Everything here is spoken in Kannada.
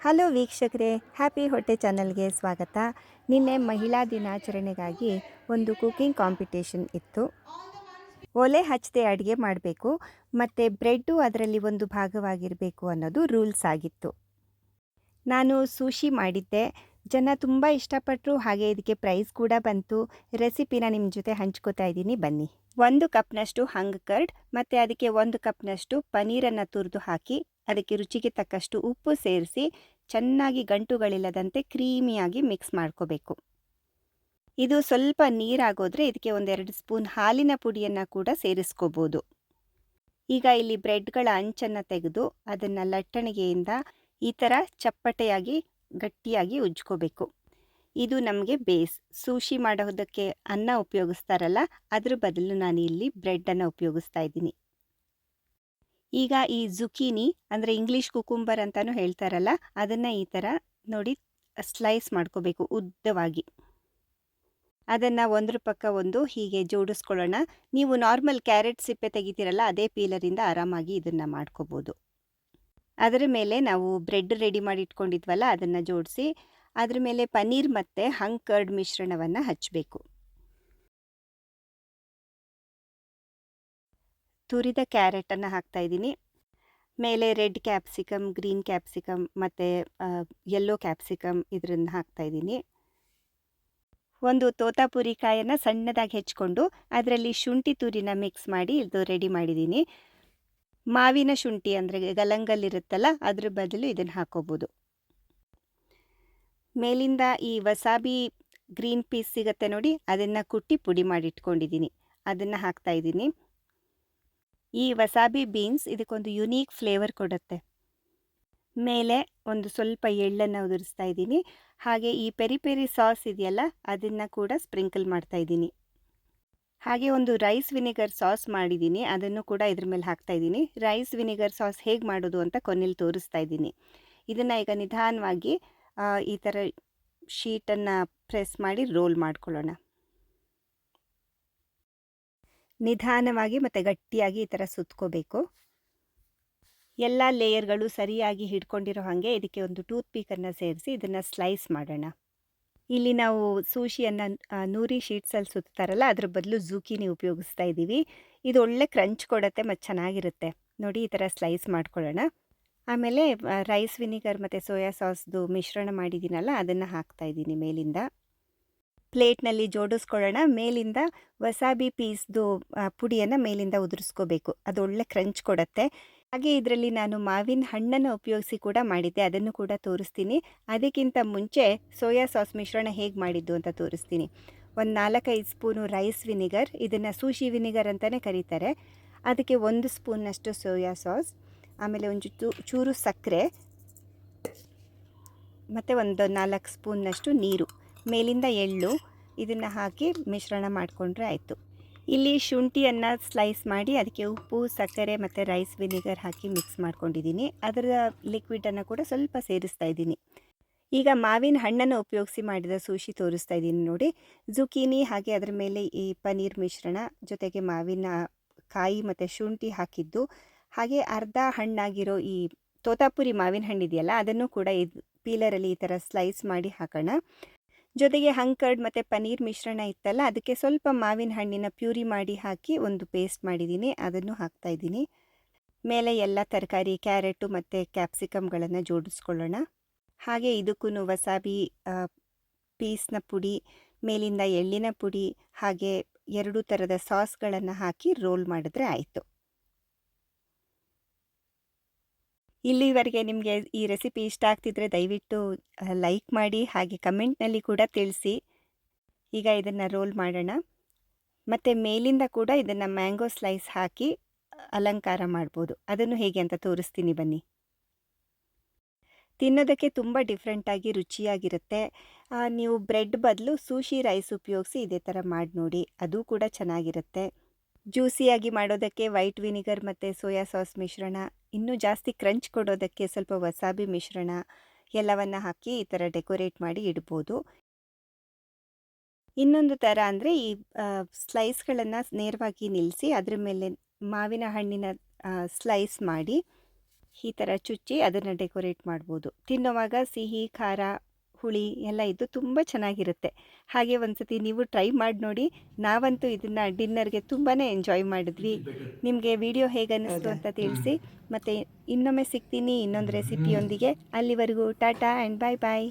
ಹಲೋ ವೀಕ್ಷಕರೇ, ಹ್ಯಾಪಿ ಹೊಟ್ಟೆ ಚಾನಲ್ಗೆ ಸ್ವಾಗತ. ನಿನ್ನೆ ಮಹಿಳಾ ದಿನಾಚರಣೆಗಾಗಿ ಒಂದು ಕುಕಿಂಗ್ ಕಾಂಪಿಟೇಷನ್ ಇತ್ತು. ಒಲೆ ಹಚ್ಚದೆ ಅಡುಗೆ ಮಾಡಬೇಕು ಮತ್ತು ಬ್ರೆಡ್ಡು ಅದರಲ್ಲಿ ಒಂದು ಭಾಗವಾಗಿರಬೇಕು ಅನ್ನೋದು ರೂಲ್ಸ್ ಆಗಿತ್ತು. ನಾನು ಸುಶಿ ಮಾಡಿದ್ದೆ. ಜನ ತುಂಬ ಇಷ್ಟಪಟ್ಟರು, ಹಾಗೆ ಇದಕ್ಕೆ ಪ್ರೈಸ್ ಕೂಡ ಬಂತು. ರೆಸಿಪಿನ ನಿಮ್ಮ ಜೊತೆ ಹಂಚ್ಕೋತಾ ಇದ್ದೀನಿ, ಬನ್ನಿ. 1 ಕಪ್ನಷ್ಟು ಹಂಗ್ ಕರ್ಡ್ ಮತ್ತು ಅದಕ್ಕೆ 1 ಕಪ್ನಷ್ಟು ಪನ್ನೀರನ್ನು ತುರಿದು ಹಾಕಿ ಅದಕ್ಕೆ ರುಚಿಗೆ ತಕ್ಕಷ್ಟು ಉಪ್ಪು ಸೇರಿಸಿ ಚೆನ್ನಾಗಿ ಗಂಟುಗಳಿಲ್ಲದಂತೆ ಕ್ರೀಮಿಯಾಗಿ ಮಿಕ್ಸ್ ಮಾಡ್ಕೋಬೇಕು. ಇದು ಸ್ವಲ್ಪ ನೀರಾಗೋದ್ರೆ ಇದಕ್ಕೆ 1-2 ಸ್ಪೂನ್ ಹಾಲಿನ ಪುಡಿಯನ್ನು ಕೂಡ ಸೇರಿಸ್ಕೋಬೋದು. ಈಗ ಇಲ್ಲಿ ಬ್ರೆಡ್ಗಳ ಅಂಚನ್ನು ತೆಗೆದು ಅದನ್ನು ಲಟ್ಟಣಿಗೆಯಿಂದ ಈ ಥರ ಚಪ್ಪಟೆಯಾಗಿ ಗಟ್ಟಿಯಾಗಿ ಉಜ್ಕೋಬೇಕು. ಇದು ನಮಗೆ ಬೇಸ್. ಸುಶಿ ಮಾಡೋದಕ್ಕೆ ಅನ್ನ ಉಪಯೋಗಿಸ್ತಾರಲ್ಲ, ಅದ್ರ ಬದಲು ನಾನು ಇಲ್ಲಿ ಬ್ರೆಡ್ಡನ್ನು ಉಪಯೋಗಿಸ್ತಾ ಇದ್ದೀನಿ. ಈಗ ಈ ಜುಕೀನಿ ಅಂದರೆ ಇಂಗ್ಲೀಷ್ ಕುಕುಂಬರ್ ಅಂತಲೂ ಹೇಳ್ತಾರಲ್ಲ, ಅದನ್ನು ಈ ಥರ ನೋಡಿ ಸ್ಲೈಸ್ ಮಾಡ್ಕೋಬೇಕು ಉದ್ದವಾಗಿ. ಅದನ್ನು ಒಂದ್ರ ಪಕ್ಕ ಒಂದು ಹೀಗೆ ಜೋಡಿಸ್ಕೊಳ್ಳೋಣ. ನೀವು ನಾರ್ಮಲ್ ಕ್ಯಾರೆಟ್ ಸಿಪ್ಪೆ ತೆಗಿತೀರಲ್ಲ, ಅದೇ ಪೀಲರಿಂದ ಆರಾಮಾಗಿ ಇದನ್ನು ಮಾಡ್ಕೋಬೋದು. ಅದರ ಮೇಲೆ ನಾವು ಬ್ರೆಡ್ ರೆಡಿ ಮಾಡಿ ಇಟ್ಕೊಂಡಿದ್ವಲ್ಲ, ಅದನ್ನು ಜೋಡಿಸಿ ಅದ್ರ ಮೇಲೆ ಪನ್ನೀರ್ ಮತ್ತು ಹಂಗ್ ಕರ್ಡ್ ಮಿಶ್ರಣವನ್ನು ಹಚ್ಚಬೇಕು. ತುರಿದ ಕ್ಯಾರೆಟನ್ನು ಹಾಕ್ತಾಯಿದ್ದೀನಿ. ಮೇಲೆ ರೆಡ್ ಕ್ಯಾಪ್ಸಿಕಮ್, ಗ್ರೀನ್ ಕ್ಯಾಪ್ಸಿಕಮ್ ಮತ್ತು ಯೆಲ್ಲೋ ಕ್ಯಾಪ್ಸಿಕಮ್ ಇದನ್ನು ಹಾಕ್ತಾಯಿದ್ದೀನಿ. ಒಂದು ತೋತಾಪುರಿ ಕಾಯನ್ನು ಸಣ್ಣದಾಗಿ ಹೆಚ್ಕೊಂಡು ಅದರಲ್ಲಿ ಶುಂಠಿ ತುರಿನ ಮಿಕ್ಸ್ ಮಾಡಿ ಇದು ರೆಡಿ ಮಾಡಿದ್ದೀನಿ. ಮಾವಿನ ಶುಂಠಿ ಅಂದರೆ ಗಲಂಗಲ್ಲಿರುತ್ತಲ್ಲ, ಅದ್ರ ಬದಲು ಇದನ್ನು ಹಾಕೋಬೋದು. ಮೇಲಿಂದ ಈ ವಸಾಬಿ ಗ್ರೀನ್ ಪೀಸ್ ಸಿಗುತ್ತೆ ನೋಡಿ, ಅದನ್ನು ಕುಟ್ಟಿ ಪುಡಿ ಮಾಡಿ ಇಟ್ಕೊಂಡಿದ್ದೀನಿ, ಅದನ್ನು ಹಾಕ್ತಾಯಿದ್ದೀನಿ. ಈ ವಸಾಬಿ ಬೀನ್ಸ್ ಇದಕ್ಕೊಂದು ಯುನೀಕ್ ಫ್ಲೇವರ್ ಕೊಡುತ್ತೆ. ಮೇಲೆ ಒಂದು ಸ್ವಲ್ಪ ಎಳ್ಳನ್ನು ಉದುರಿಸ್ತಾ ಇದ್ದೀನಿ. ಹಾಗೆ ಈ ಪೆರಿ ಪೆರಿ ಸಾಸ್ ಇದೆಯಲ್ಲ, ಅದನ್ನು ಕೂಡ ಸ್ಪ್ರಿಂಕಲ್ ಮಾಡ್ತಾ ಇದ್ದೀನಿ. ಹಾಗೆ ಒಂದು ರೈಸ್ ವಿನೆಗರ್ ಸಾಸ್ ಮಾಡಿದ್ದೀನಿ, ಅದನ್ನು ಕೂಡ ಇದ್ರ ಮೇಲೆ ಹಾಕ್ತಾ ಇದ್ದೀನಿ. ರೈಸ್ ವಿನೆಗರ್ ಸಾಸ್ ಹೇಗೆ ಮಾಡೋದು ಅಂತ ಕೊನೆಯಲ್ಲಿ ತೋರಿಸ್ತಾ ಇದ್ದೀನಿ. ಇದನ್ನು ಈಗ ನಿಧಾನವಾಗಿ ಈ ಥರ ಶೀಟನ್ನು ಪ್ರೆಸ್ ಮಾಡಿ ರೋಲ್ ಮಾಡ್ಕೊಳ್ಳೋಣ. ನಿಧಾನವಾಗಿ ಮತ್ತು ಗಟ್ಟಿಯಾಗಿ ಈ ಥರ ಸುತ್ಕೋಬೇಕು. ಎಲ್ಲ ಲೇಯರ್ಗಳು ಸರಿಯಾಗಿ ಹಿಡ್ಕೊಂಡಿರೋ ಹಾಗೆ ಇದಕ್ಕೆ ಒಂದು ಟೂತ್ ಪೀಕನ್ನು ಸೇರಿಸಿ ಇದನ್ನು ಸ್ಲೈಸ್ ಮಾಡೋಣ. ಇಲ್ಲಿ ನಾವು ಸುಶಿಯನ್ನು ನೂರಿ ಶೀಟ್ಸಲ್ಲಿ ಸುತ್ತಾರಲ್ಲ, ಅದ್ರ ಬದಲು ಜುಕೀನಿ ಉಪಯೋಗಿಸ್ತಾ ಇದ್ದೀವಿ. ಇದು ಒಳ್ಳೆ ಕ್ರಂಚ್ ಕೊಡುತ್ತೆ ಮತ್ತು ಚೆನ್ನಾಗಿರುತ್ತೆ. ನೋಡಿ, ಈ ಥರ ಸ್ಲೈಸ್ ಮಾಡ್ಕೊಳ್ಳೋಣ. ಆಮೇಲೆ ರೈಸ್ ವಿನಿಗರ್ ಮತ್ತು ಸೋಯಾ ಸಾಸ್ದು ಮಿಶ್ರಣ ಮಾಡಿದ್ದೀನಲ್ಲ, ಅದನ್ನು ಹಾಕ್ತಾಯಿದ್ದೀನಿ ಮೇಲಿಂದ. ಪ್ಲೇಟ್ನಲ್ಲಿ ಜೋಡಿಸ್ಕೊಳ್ಳೋಣ. ಮೇಲಿಂದ ವಸಾಬಿ ಪೀಸ್ದು ಪುಡಿಯನ್ನು ಮೇಲಿಂದ ಉದುರಿಸ್ಕೋಬೇಕು, ಅದು ಒಳ್ಳೆ ಕ್ರಂಚ್ ಕೊಡುತ್ತೆ. ಹಾಗೆ ಇದರಲ್ಲಿ ನಾನು ಮಾವಿನ ಹಣ್ಣನ್ನು ಉಪಯೋಗಿಸಿ ಕೂಡ ಮಾಡಿದ್ದೆ, ಅದನ್ನು ಕೂಡ ತೋರಿಸ್ತೀನಿ. ಅದಕ್ಕಿಂತ ಮುಂಚೆ ಸೋಯಾ ಸಾಸ್ ಮಿಶ್ರಣ ಹೇಗೆ ಮಾಡಿದ್ದು ಅಂತ ತೋರಿಸ್ತೀನಿ. ಒಂದು 4-5 ಸ್ಪೂನು ರೈಸ್ ವಿನಿಗರ್, ಇದನ್ನು ಸುಶಿ ವಿನಿಗರ್ ಅಂತಲೇ ಕರೀತಾರೆ. ಅದಕ್ಕೆ 1 ಸ್ಪೂನ್ನಷ್ಟು ಸೋಯಾ ಸಾಸ್, ಆಮೇಲೆ ಒಂದು ಚೂರು ಸಕ್ಕರೆ ಮತ್ತು ಒಂದು 4 ಸ್ಪೂನ್ನಷ್ಟು ನೀರು, ಮೇಲಿಂದ ಎಳ್ಳು, ಇದನ್ನು ಹಾಕಿ ಮಿಶ್ರಣ ಮಾಡಿಕೊಂಡ್ರೆ ಆಯಿತು. ಇಲ್ಲಿ ಶುಂಠಿಯನ್ನು ಸ್ಲೈಸ್ ಮಾಡಿ ಅದಕ್ಕೆ ಉಪ್ಪು, ಸಕ್ಕರೆ ಮತ್ತು ರೈಸ್ ವಿನಿಗರ್ ಹಾಕಿ ಮಿಕ್ಸ್ ಮಾಡ್ಕೊಂಡಿದ್ದೀನಿ. ಅದರ ಲಿಕ್ವಿಡನ್ನು ಕೂಡ ಸ್ವಲ್ಪ ಸೇರಿಸ್ತಾ ಇದ್ದೀನಿ. ಈಗ ಮಾವಿನ ಹಣ್ಣನ್ನು ಉಪಯೋಗಿಸಿ ಮಾಡಿದ ಸುಶಿ ತೋರಿಸ್ತಾ ಇದ್ದೀನಿ ನೋಡಿ. ಜುಕೀನಿ ಹಾಗೆ ಅದರ ಮೇಲೆ ಈ ಪನ್ನೀರ್ ಮಿಶ್ರಣ ಜೊತೆಗೆ ಮಾವಿನ ಕಾಯಿ ಮತ್ತು ಶುಂಠಿ ಹಾಕಿದ್ದು, ಹಾಗೆ ಅರ್ಧ ಹಣ್ಣಾಗಿರೋ ಈ ತೋತಾಪುರಿ ಮಾವಿನ ಹಣ್ಣಿದೆಯಲ್ಲ, ಅದನ್ನು ಕೂಡ ಇದು ಪೀಲರಲ್ಲಿ ಈ ಥರ ಸ್ಲೈಸ್ ಮಾಡಿ ಹಾಕೋಣ. ಜೊತೆಗೆ ಹಂಗ್ ಕರ್ಡ್ ಮತ್ತು ಪನ್ನೀರ್ ಮಿಶ್ರಣ ಇತ್ತಲ್ಲ, ಅದಕ್ಕೆ ಸ್ವಲ್ಪ ಮಾವಿನ ಹಣ್ಣಿನ ಪ್ಯೂರಿ ಮಾಡಿ ಹಾಕಿ ಒಂದು ಪೇಸ್ಟ್ ಮಾಡಿದ್ದೀನಿ, ಅದನ್ನು ಹಾಕ್ತಾಯಿದ್ದೀನಿ. ಮೇಲೆ ಎಲ್ಲ ತರಕಾರಿ ಕ್ಯಾರೆಟು ಮತ್ತು ಕ್ಯಾಪ್ಸಿಕಮ್ಗಳನ್ನು ಜೋಡಿಸ್ಕೊಳ್ಳೋಣ. ಹಾಗೆ ಇದಕ್ಕೂ ವಸಾಬಿ ಪೀಸ್ನ ಪುಡಿ, ಮೇಲಿಂದ ಎಳ್ಳಿನ ಪುಡಿ, ಹಾಗೆ 2 ಥರದ ಸಾಸ್ಗಳನ್ನು ಹಾಕಿ ರೋಲ್ ಮಾಡಿದ್ರೆ ಆಯಿತು. ಇಲ್ಲಿವರೆಗೆ ನಿಮಗೆ ಈ ರೆಸಿಪಿ ಇಷ್ಟ ಆಗ್ತಿದ್ರೆ ದಯವಿಟ್ಟು ಲೈಕ್ ಮಾಡಿ, ಹಾಗೆ ಕಮೆಂಟ್ನಲ್ಲಿ ಕೂಡ ತಿಳಿಸಿ. ಈಗ ಇದನ್ನು ರೋಲ್ ಮಾಡೋಣ. ಮತ್ತು ಮೇಲಿಂದ ಕೂಡ ಇದನ್ನು ಮ್ಯಾಂಗೋ ಸ್ಲೈಸ್ ಹಾಕಿ ಅಲಂಕಾರ ಮಾಡ್ಬೋದು. ಅದನ್ನು ಹೇಗೆ ಅಂತ ತೋರಿಸ್ತೀನಿ, ಬನ್ನಿ. ತಿನ್ನೋದಕ್ಕೆ ತುಂಬ ಡಿಫ್ರೆಂಟಾಗಿ ರುಚಿಯಾಗಿರುತ್ತೆ. ನೀವು ಬ್ರೆಡ್ ಬದಲು ಸುಶಿ ರೈಸ್ ಉಪಯೋಗಿಸಿ ಇದೇ ಥರ ಮಾಡಿ ನೋಡಿ, ಅದು ಕೂಡ ಚೆನ್ನಾಗಿರುತ್ತೆ. ಜ್ಯೂಸಿಯಾಗಿ ಮಾಡೋದಕ್ಕೆ ವೈಟ್ ವಿನಿಗರ್ ಮತ್ತು ಸೋಯಾ ಸಾಸ್ ಮಿಶ್ರಣ, ಇನ್ನೂ ಜಾಸ್ತಿ ಕ್ರಂಚ್ ಕೊಡೋದಕ್ಕೆ ಸ್ವಲ್ಪ ವಸಾಬಿ ಮಿಶ್ರಣ ಎಲ್ಲವನ್ನು ಹಾಕಿ ಈ ಥರ ಡೆಕೋರೇಟ್ ಮಾಡಿ ಇಡ್ಬೋದು. ಇನ್ನೊಂದು ಥರ ಅಂದರೆ ಈ ಸ್ಲೈಸ್ಗಳನ್ನು ನೇರವಾಗಿ ನಿಲ್ಲಿಸಿ ಅದರ ಮೇಲೆ ಮಾವಿನ ಹಣ್ಣಿನ ಸ್ಲೈಸ್ ಮಾಡಿ ಈ ಥರ ಚುಚ್ಚಿ ಅದನ್ನು ಡೆಕೋರೇಟ್ ಮಾಡ್ಬೋದು. ತಿನ್ನುವಾಗ ಸಿಹಿ, ಖಾರ, ಹುಳಿ ಎಲ್ಲ ಇದ್ದು ತುಂಬ ಚೆನ್ನಾಗಿರುತ್ತೆ. ಹಾಗೆ ಒಂದು ಸತಿ ನೀವು ಟ್ರೈ ಮಾಡಿ ನೋಡಿ. ನಾವಂತೂ ಇದನ್ನು ಡಿನ್ನರ್ಗೆ ತುಂಬಾ ಎಂಜಾಯ್ ಮಾಡಿದ್ವಿ. ನಿಮಗೆ ವಿಡಿಯೋ ಹೇಗೆ ಅನ್ನಿಸ್ತು ಅಂತ ತಿಳಿಸಿ. ಮತ್ತು ಇನ್ನೊಮ್ಮೆ ಸಿಗ್ತೀನಿ ಇನ್ನೊಂದು ರೆಸಿಪಿಯೊಂದಿಗೆ. ಅಲ್ಲಿವರೆಗೂ ಟಾಟಾ ಆ್ಯಂಡ್ ಬಾಯ್ ಬಾಯ್.